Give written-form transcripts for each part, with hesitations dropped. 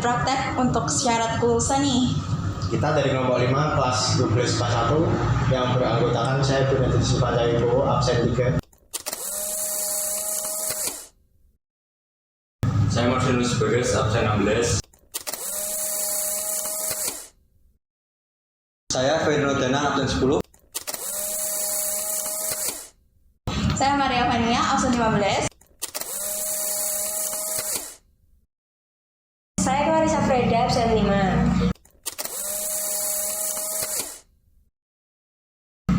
praktek untuk syarat kelulusan nih. Kita dari kelompok 5 kelas 12 kelas 1 yang beranggotakan saya Gunadi Supanjaya Wibowo, absen 3. Saya Martinus Bagas, absen 16. Saya Ferdinand Dana, absen 10. Saya Maria Fania, absen 15. Saya Clarissa Freda, absen 5.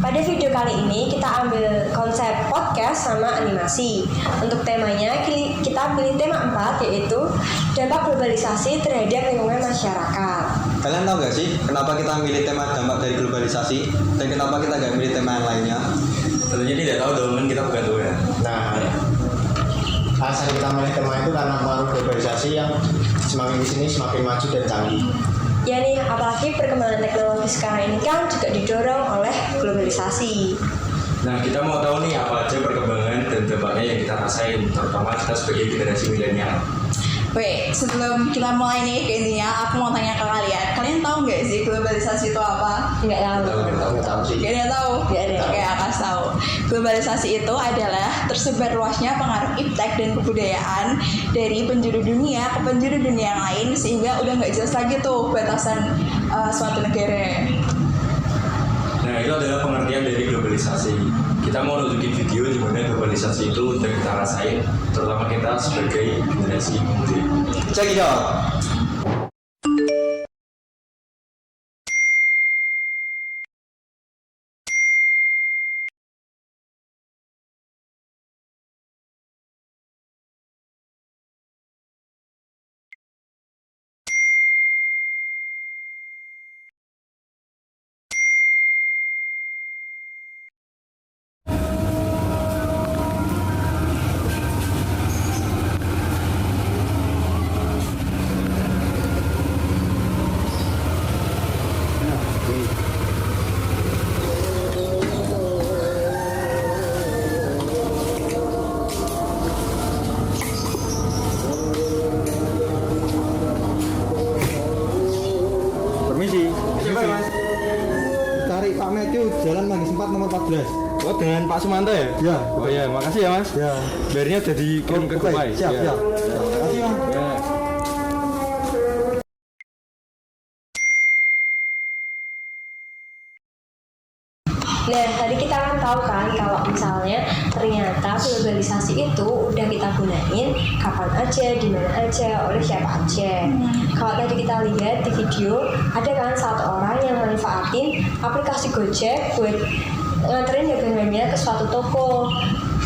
Pada video kali ini kita ambil konsep podcast sama animasi. Untuk temanya kita pilih tema 4, yaitu dampak globalisasi terhadap lingkungan masyarakat. Kalian tahu gak sih kenapa kita milih tema dampak dari globalisasi dan kenapa kita gak milih tema yang lainnya? Tentunya tidak tahu dong, kita bukan tahu ya. Nah, alasan kita milih tema itu karena pengaruh globalisasi yang semakin di sini semakin maju dan canggih. Ya nih, apalagi perkembangan teknologi sekarang ini kan juga didorong oleh globalisasi. Nah, kita mau tahu nih apa aja perkembangan dan dampaknya yang kita rasain, terutama kita sebagai generasi milenial. Wait, sebelum kita mulai nih ke intinya, aku mau tanya ke kalian. Kalian tahu nggak sih globalisasi itu apa? Nggak tahu. Tahu sih. Gak ada yang tahu? Nggak ada. Oke, aku tahu. Globalisasi itu adalah tersebar luasnya pengaruh iptek dan kebudayaan dari penjuru dunia ke penjuru dunia yang lain, sehingga udah nggak jelas lagi tuh batasan suatu negara. Nah, itu adalah pengertian dari globalisasi. Kita mau nunjukin video di mana globalisasi itu udah kita rasain, terutama kita sebagai generasi muda. Check it out. Permisi. Mas. Cari Pak Matthew, Jalan Manggis 4 nomor 14. Oh, dengan Pak Sumanto ya? Ya. Oh ya, makasih ya Mas. Ya. Bayarnya udah dikirim ke Oke, Gopay. siap, Ya. siap. Terima kasih, Mas. Ya. Nah, tadi kita kan tahu kan kalau misalnya ternyata globalisasi itu udah kita gunain kapan aja, di mana aja, oleh siapa aja. Kalau tadi kita lihat di video, ada kan satu orang yang manfaatin aplikasi Gojek buat nganterin dagangannya ke suatu toko.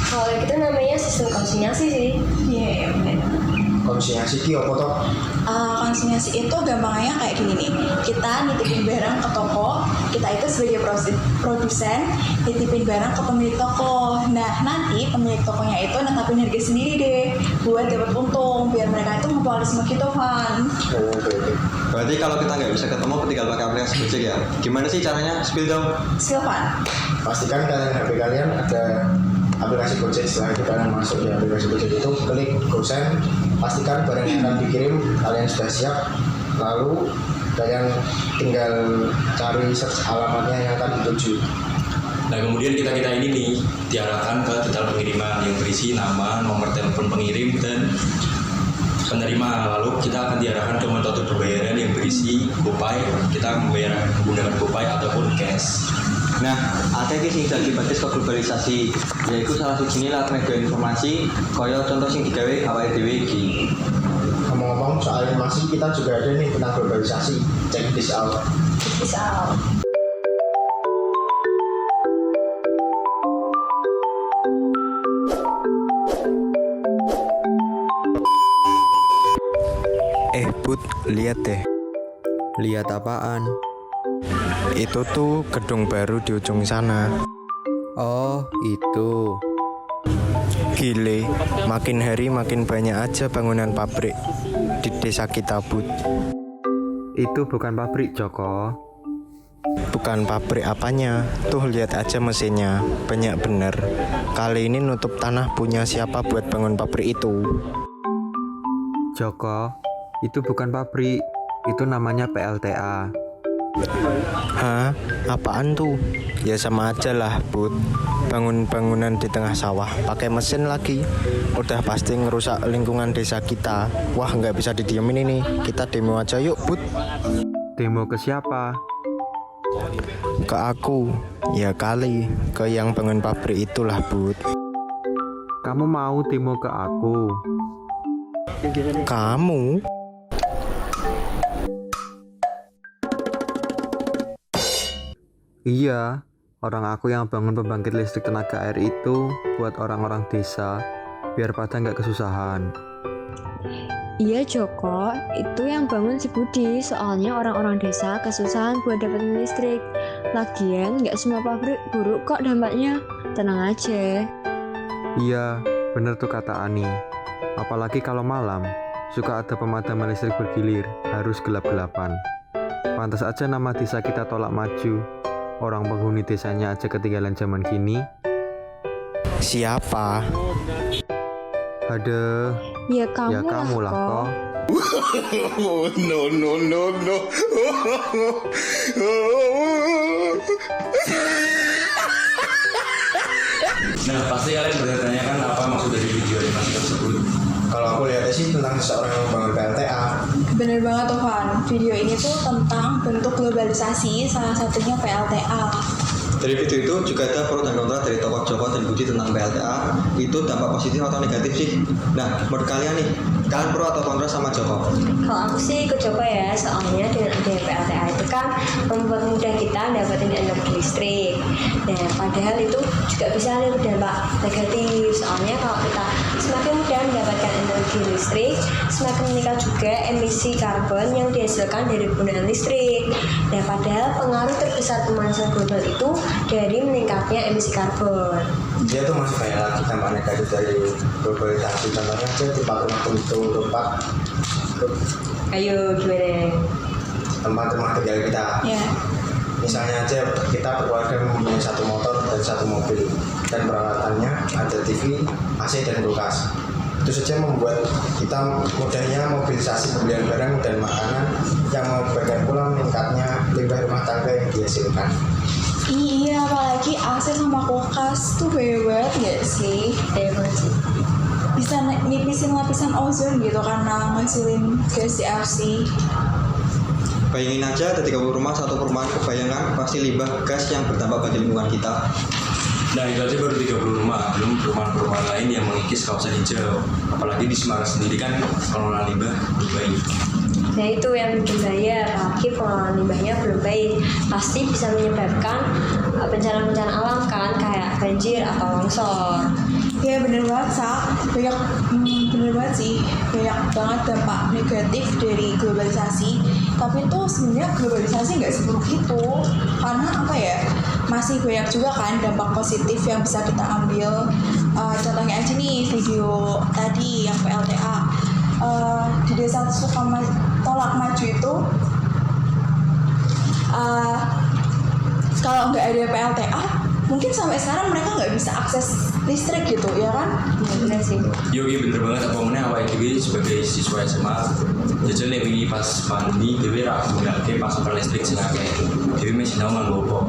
Kalau itu namanya sistem konsinyasi sih. Iya, benar. Konsinyasi ki apa toh? Konsinyasi itu gampangnya kayak gini nih. Kita nitipin barang ke toko, kita itu sebagai produsen nitipin barang ke pemilik toko. Nah, nanti pemilik tokonya itu netapin harga sendiri deh buat dapat untung, biar mereka itu ngepolis gitu kan. Oke. Berarti kalau kita nggak bisa ketemu, tinggal pakai aplikasi Gojek ya? Gimana sih caranya? Spill dong. Silvan. Pastikan kalian HP kalian ada aplikasi Gojek. Setelah itu kalian masuk di aplikasi Gojek itu klik GoSend, pastikan barang yang akan dikirim kalian sudah siap, lalu kalian tinggal cari search alamatnya yang akan dituju. Nah, kemudian kita ini nih diarahkan ke detail pengiriman yang berisi nama, nomor telepon pengirim, dan penerima. Lalu kita akan diarahkan ke metode pembayaran yang berisi GoPay. Kita membayar menggunakan GoPay ataupun cash. Nah, ada sing dadi batis ke globalisasi, yaitu salah siji lewat media informasi, kaya contoh sing digawe awake dhewe iki. Ngomong-ngomong soal animasi, kita juga ada nih tentang globalisasi. Check this out. Misal, Bud, lihat deh. Lihat apaan? Itu tuh gedung baru di ujung sana. Oh, itu. Gile, makin hari makin banyak aja bangunan pabrik di desa kita, Bud. Itu bukan pabrik, Joko. Bukan pabrik apanya? Tuh lihat aja mesinnya, banyak bener. Kali ini nutup tanah punya siapa buat bangun pabrik itu? Joko, Itu bukan pabrik, itu namanya PLTA. Hah? Apaan tuh? Ya sama aja lah, Bud. Bangun bangunan di tengah sawah, pakai mesin lagi. Udah pasti ngerusak lingkungan desa kita. Wah, nggak bisa didiemin ini. Kita demo aja yuk, Bud. Demo ke siapa? Ke aku. Ya kali, ke yang bangun pabrik itulah, Bud. Kamu mau demo ke aku? Kamu? Iya, orang aku yang bangun pembangkit listrik tenaga air itu buat orang-orang desa, biar pada nggak kesusahan. Iya Joko, itu yang bangun si Budi, soalnya orang-orang desa kesusahan buat dapetin listrik. Lagian nggak semua pabrik buruk kok dampaknya, tenang aja. Iya, bener tuh kata Ani. Apalagi kalau malam, suka ada pemadaman listrik bergilir, harus gelap-gelapan. Pantas aja nama desa kita tolak maju. Orang penghuni desanya aja ketinggalan zaman kini. Siapa? Aduh, Ya ya kamu lah kok. Nah, pasti kalian bertanya kan apa maksud dari video animasi tersebut. Kalau aku lihatnya sih tentang seseorang yang membangun PLTA. Bener banget tuh Van, video ini tuh tentang bentuk globalisasi, salah satunya PLTA. Dari video itu juga ada pro dan kontra dari tokoh Joko dan Budi tentang PLTA. Itu dampak positif atau negatif sih? Nah, menurut kalian nih, kalian pro atau kontra sama Joko? Kalau aku sih ikut Joko ya, soalnya dengan adanya PLTA itu kan membuat mudah kita dapetin energi listrik. Nah, padahal itu juga bisa nih berdampak negatif, soalnya kalau kita semakin mudah mendapatkan energi listrik, semakin meningkat juga emisi karbon yang dihasilkan dari penggunaan listrik. Nah, padahal pengaruh terbesar pemanasan global itu dari meningkatnya emisi karbon. Dia tuh masih banyak lagi dampak negatif dari globalisasi. Contohnya aja tempat rumah Ayo gimana? tempat rumah tinggal kita. Ya, Misalnya aja kita berkeluarga mempunyai satu motor dan satu mobil, dan peralatannya ada TV, AC dan kulkas. Itu saja membuat kita mudahnya mobilisasi pembelian barang dan makanan, yang mengakibatkan pula meningkatnya limbah rumah tangga yang dihasilkan. iya apalagi AC sama kulkas tuh bahaya banget gak sih? Banget sih. Bisa nipisin lapisan ozon gitu karena ngasilin gas CFC. Bayangin aja ada 30 rumah, satu perumahan kebayangan pasti limbah gas yang berdampak bagi lingkungan kita. Nah, itu aja baru 30 rumah, belum perumahan-perumahan lain yang mengikis kawasan hijau. Apalagi di Semarang sendiri kan pengelolaan limbah belum baik. Nah itu yang bikin bahaya, apalagi pengelolaan limbahnya belum baik, pasti bisa menyebabkan bencana-bencana alam kan, kayak banjir atau longsor. Ya bener banget banyak bener banget sih, banyak banget dampak negatif dari globalisasi. Tapi tuh sebenarnya globalisasi nggak seburuk itu, karena apa ya, masih banyak juga kan dampak positif yang bisa kita ambil. Contohnya aja nih video tadi yang PLTA. Di desa Tolak Maju itu kalau nggak ada PLTA mungkin sampai sekarang mereka nggak bisa akses listrik gitu ya kan. Bener sih. Yo, iya bener banget. Apa meneh awake dhewe sebagai siswa SMA jajal nek wingi pas pandemi dhewe ra nggunakake pasokan listrik sing akeh. Dhewe mesti tau nganggo apa.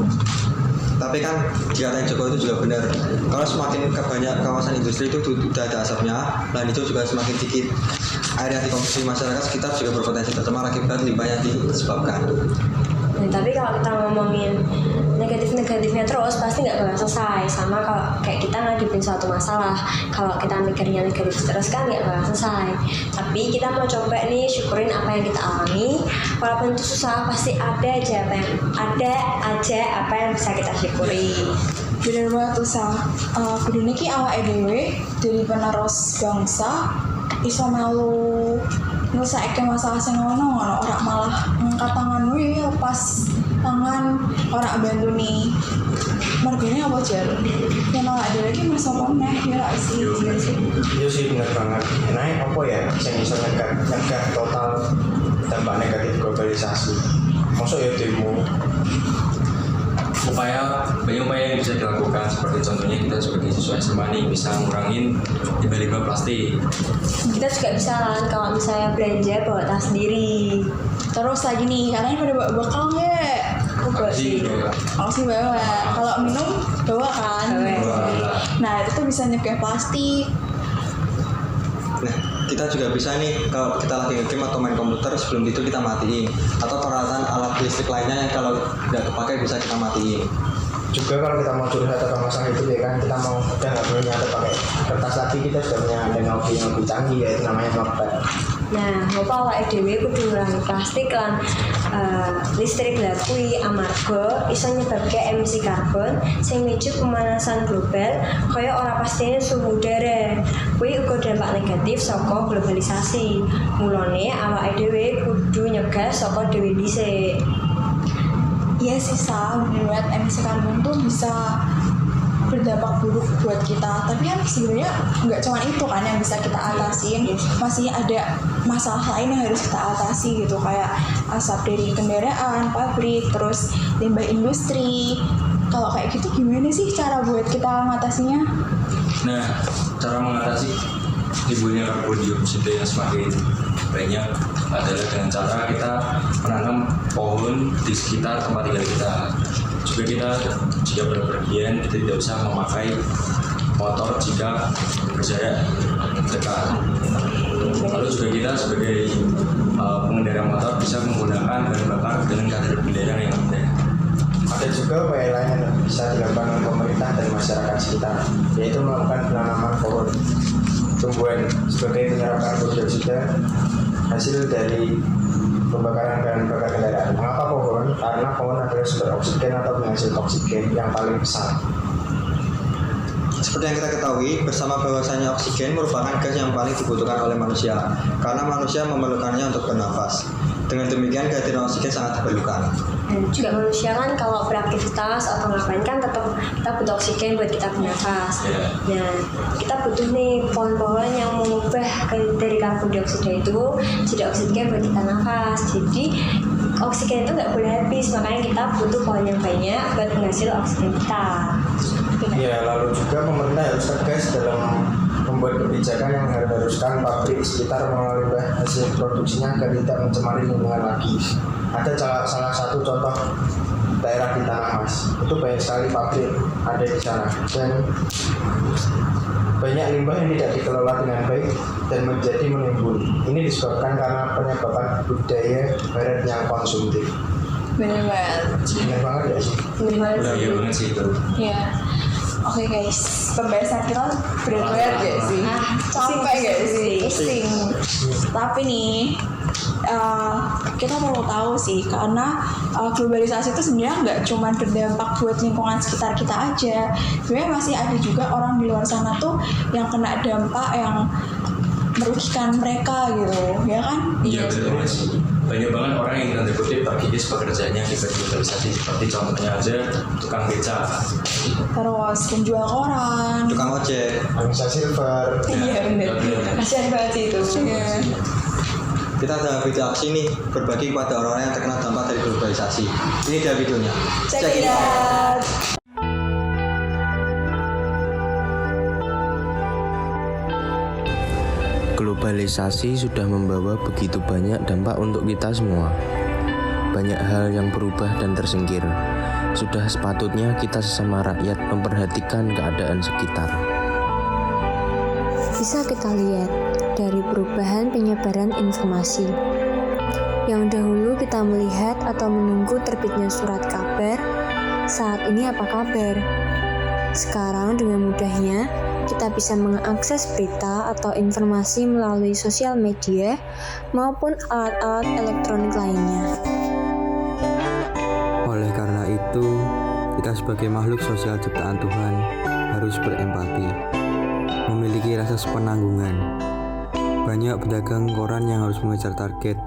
Tapi kan dikatain Joko itu juga benar. Kalau semakin banyak kawasan industri itu sudah ada asapnya, lahan hijau juga semakin sedikit. Air yang dikonsumsi masyarakat sekitar juga berpotensi tercemar akibat limbah yang disebabkan. Nah, tapi kalau kita ngomongin negatif-negatifnya terus pasti nggak bakal selesai. Sama kalau kayak kita ngadepin suatu masalah, kalau kita mikirnya negatif terus kan nggak bakal selesai. Tapi kita mau coba nih syukurin apa yang kita alami. Walaupun itu susah, pasti ada aja apa yang bisa kita syukuri. Bener banget tuh kudu niki awake dhewe dari penerus bangsa iso melu nyelesaike masalah sing ngono ora malah ngangkat tangan we lepas tangan ora bantu nih. Margane apa jar? Yen ora ada lagi masa meneh ya sih. Iya sih benar banget. Enaknya apa ya yang bisa nyegah total dampak negatif globalisasi. Maksud ya demo banyak upaya yang bisa dilakukan, seperti contohnya kita sebagai siswa SMA nih bisa ngurangin limbah-limbah plastik. Kita juga bisa kan kalau misalnya belanja bawa tas sendiri. Terus lagi nih, kalian pada bawa bekal nggak? Aku bawa sih. Aku sih bawa. Kalau minum bawa kan? Bawa. Nah itu tuh bisa nyegah plastik. Nah, kita juga bisa nih kalau kita lagi nge-game atau main komputer sebelum itu kita matiin, atau peralatan alat listrik lainnya yang kalau nggak kepakai bisa kita matiin. Juga kalau kita mau curhat atau masalah itu ya kan, kita mau udah nggak perlu nyata pakai kertas lagi, kita sudah punya ada ngopi yang lebih canggih, yaitu namanya notepad. Nah, ngopo awake dhewe kudu ngurangi plastik lan listrik lah kuwi amarga iso nyebabke emisi karbon sing micu pemanasan global kaya ora pastine suhu udara. Kuwi uga dampak negatif saka globalisasi. Mulane awake dhewe kudu nyegah saka dhewe dhisik. Iya sih Sa, bener banget, emisi karbon tuh bisa berdampak buruk buat kita. Tapi kan sebenarnya nggak cuma itu kan yang bisa kita atasin, masih ada masalah lain yang harus kita atasi gitu, kayak asap dari kendaraan, pabrik, terus limbah industri. Kalau kayak gitu gimana sih cara buat kita mengatasinya? Nah, cara mengatasi timbulnya karbon dioksida yang semakin banyak adalah dengan cara kita menanam pohon di sekitar tempat tinggal kita. Juga kita jika berpergian kita tidak usah memakai motor jika berjarak dekat. Lalu juga kita sebagai pengendara motor bisa menggunakan bahan bakar dengan kadar belerang yang rendah. Ada juga upaya lain yang bisa dilakukan oleh pemerintah dan masyarakat sekitar, yaitu melakukan penanaman pohon. Tumbuhan sebagai penyerap karbon dioksida hasil dari pembakaran bahan bakar kendaraan. Mengapa pohon? Karena pohon adalah sumber oksigen atau penghasil oksigen yang paling besar. Seperti yang kita ketahui bersama bahwasanya oksigen merupakan gas yang paling dibutuhkan oleh manusia karena manusia memerlukannya untuk bernafas. Dengan demikian kehadiran oksigen sangat diperlukan. Dan juga manusia kan kalau beraktivitas atau ngapain kan tetap kita butuh oksigen buat kita bernafas. Nah, kita butuh nih pohon-pohon yang mengubah dari karbon dioksida itu jadi oksigen buat kita nafas. Jadi oksigen itu nggak boleh habis, makanya kita butuh pohon yang banyak buat menghasil oksigen kita. Ya, lalu juga pemerintah harus tegas dalam membuat kebijakan yang mengharuskan pabrik sekitar mengolah hasil produksinya agar tidak mencemari lingkungan lagi. Ada salah satu contoh daerah di Tanah Mas, itu banyak sekali pabrik ada di sana dan banyak limbah yang tidak dikelola dengan baik dan menjadi menimbun. Ini disebabkan karena penyebaban budaya barat yang konsumtif. Bener banget. Benar banget ya sih. Iya banget sih itu. Ya. Oke guys, pembahasan kita berat banget gak sih? Capek gak sih? Pusing. Tapi nih, kita perlu tahu sih, karena globalisasi itu sebenarnya nggak cuma berdampak buat lingkungan sekitar kita aja. Sebenarnya masih ada juga orang di luar sana tuh yang kena dampak yang merugikan mereka gitu, ya kan? Iya betul sih. Banyak banget orang yang tanda kutip terkikis pekerjaannya akibat globalisasi, seperti contohnya aja tukang beca, Terus penjual koran, Tukang ojek. Anissa Silver. iya bener. Kasian banget sih itu. Iya. Kita ada video aksi nih berbagi kepada orang-orang yang terkena dampak dari globalisasi. Ini dia videonya. Check it out. Globalisasi sudah membawa begitu banyak dampak untuk kita semua. Banyak hal yang berubah dan tersingkir. Sudah sepatutnya kita sesama rakyat memperhatikan keadaan sekitar. Bisa kita lihat dari perubahan penyebaran informasi. Yang dahulu kita melihat atau menunggu terbitnya surat kabar, saat ini apa kabar? Sekarang dengan mudahnya, kita bisa mengakses berita atau informasi melalui sosial media maupun alat-alat elektronik lainnya. Oleh karena itu, kita sebagai makhluk sosial ciptaan Tuhan harus berempati, memiliki rasa sepenanggungan. Banyak pedagang koran yang harus mengejar target,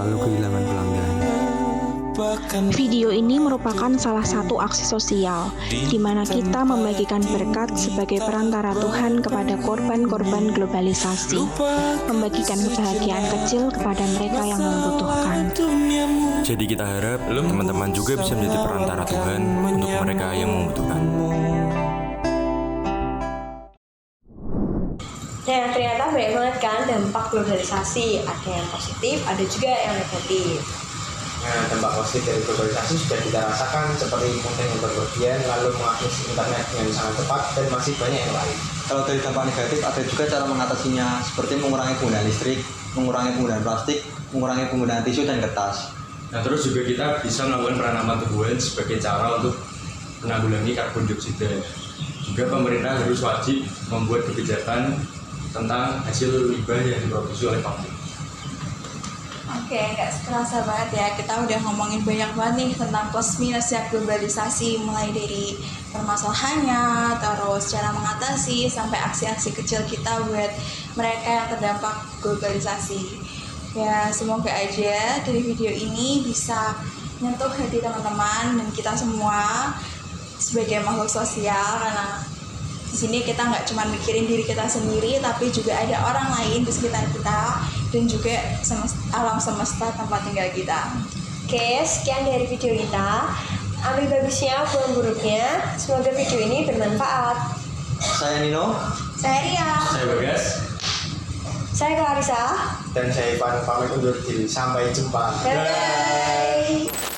lalu kehilangan pelanggan. Video ini merupakan salah satu aksi sosial, di mana kita membagikan berkat sebagai perantara Tuhan kepada korban-korban globalisasi, membagikan kebahagiaan kecil kepada mereka yang membutuhkan. Jadi kita harap teman-teman juga bisa menjadi perantara Tuhan untuk mereka yang membutuhkan. Nah, ternyata banyak banget kan dampak globalisasi. Ada yang positif, ada juga yang negatif. Nah, dampak positif dari globalisasi sudah kita rasakan seperti konten yang berlebihan, lalu mengakses internet yang sangat cepat, dan masih banyak yang lain. Kalau dari dampak negatif ada juga cara mengatasinya, seperti mengurangi penggunaan listrik, mengurangi penggunaan plastik, mengurangi penggunaan tisu dan kertas. Nah, terus juga kita bisa melakukan penanaman tumbuhan sebagai cara untuk menanggulangi karbon dioksida. Juga pemerintah harus wajib membuat kebijakan tentang hasil limbah yang diproduksi oleh pabrik. Oke, nggak kerasa banget ya, kita udah ngomongin banyak banget nih tentang plus minusnya globalisasi, mulai dari permasalahannya, terus cara mengatasi, sampai aksi-aksi kecil kita buat mereka yang terdampak globalisasi. Ya, semoga aja dari video ini bisa nyentuh hati teman-teman dan kita semua sebagai makhluk sosial, karena di sini kita nggak cuma mikirin diri kita sendiri, tapi juga ada orang lain di sekitar kita dan juga alam semesta tempat tinggal kita. Oke, sekian dari video kita. Ambil bagusnya, buang buruknya. Semoga video ini bermanfaat. Saya Nino. Saya Ria. Saya Bagas. Saya Clarissa. Dan saya Ivan pamit undur diri. Sampai jumpa. Bye.